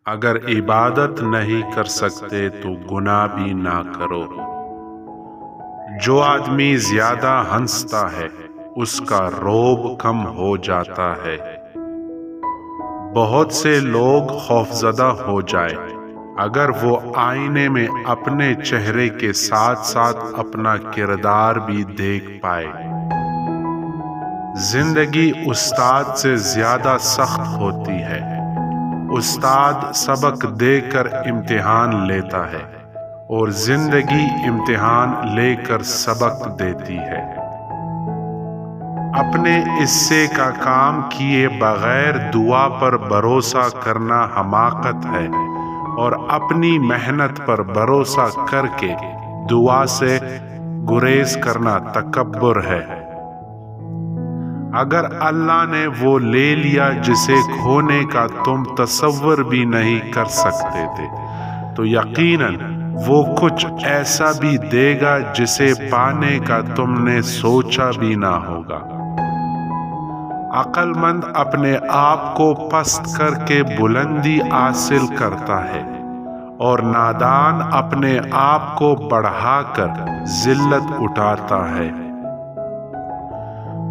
اگر عبادت نہیں کر سکتے تو گناہ بھی نہ کرو۔ جو آدمی زیادہ ہنستا ہے اس کا رعب کم ہو جاتا ہے۔ بہت سے لوگ خوفزدہ ہو جائے اگر وہ آئینے میں اپنے چہرے کے ساتھ ساتھ اپنا کردار بھی دیکھ پائے۔ زندگی استاد سے زیادہ سخت ہوتی ہے۔ استاد سبق دے کر امتحان لیتا ہے اور زندگی امتحان لے کر سبق دیتی ہے۔ اپنے حصے کا کام کیے بغیر دعا پر بھروسہ کرنا حماقت ہے اور اپنی محنت پر بھروسہ کر کے دعا سے گریز کرنا تکبر ہے۔ اگر اللہ نے وہ لے لیا جسے کھونے کا تم تصور بھی نہیں کر سکتے تھے تو یقیناً وہ کچھ ایسا بھی دے گا جسے پانے کا تم نے سوچا بھی نہ ہوگا۔ عقل مند اپنے آپ کو پست کر کے بلندی حاصل کرتا ہے اور نادان اپنے آپ کو بڑھا کر ذلت اٹھاتا ہے۔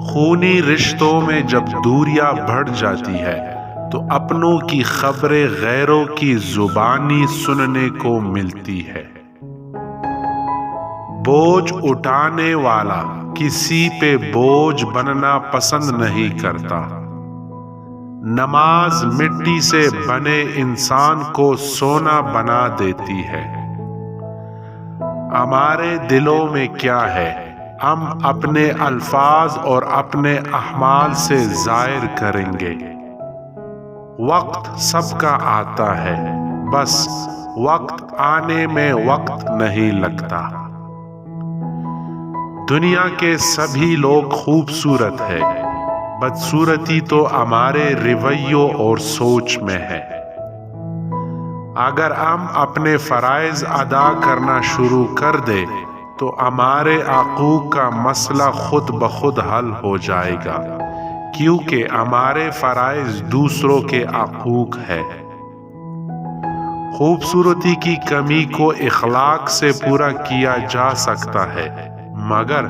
خونی رشتوں میں جب دوریاں بڑھ جاتی ہے تو اپنوں کی خبریں غیروں کی زبانی سننے کو ملتی ہے۔ بوجھ اٹھانے والا کسی پہ بوجھ بننا پسند نہیں کرتا۔ نماز مٹی سے بنے انسان کو سونا بنا دیتی ہے۔ ہمارے دلوں میں کیا ہے ہم اپنے الفاظ اور اپنے اعمال سے ظاہر کریں گے۔ وقت سب کا آتا ہے، بس وقت آنے میں وقت نہیں لگتا۔ دنیا کے سبھی لوگ خوبصورت ہیں، بدصورتی تو ہمارے رویوں اور سوچ میں ہے۔ اگر ہم اپنے فرائض ادا کرنا شروع کر دیں تو ہمارے حقوق کا مسئلہ خود بخود حل ہو جائے گا، کیونکہ ہمارے فرائض دوسروں کے حقوق ہے۔ خوبصورتی کی کمی کو اخلاق سے پورا کیا جا سکتا ہے، مگر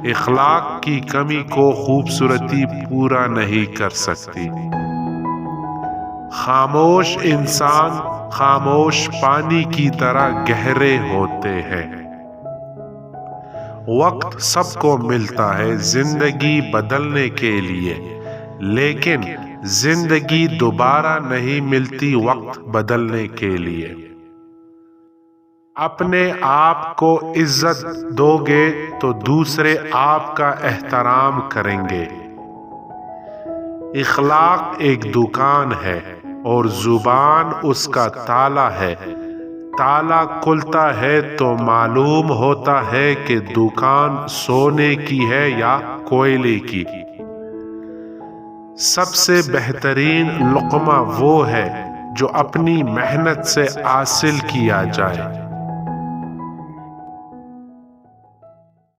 اخلاق کی کمی کو خوبصورتی پورا نہیں کر سکتی۔ خاموش انسان خاموش پانی کی طرح گہرے ہوتے ہیں۔ وقت سب کو ملتا ہے زندگی بدلنے کے لیے، لیکن زندگی دوبارہ نہیں ملتی وقت بدلنے کے لیے۔ اپنے آپ کو عزت دو گے تو دوسرے آپ کا احترام کریں گے۔ اخلاق ایک دکان ہے اور زبان اس کا تالا ہے۔ تالا کھلتا ہے تو معلوم ہوتا ہے کہ دکان سونے کی ہے یا کوئلے کی۔ سب سے بہترین لقمہ وہ ہے جو اپنی محنت سے حاصل کیا جائے۔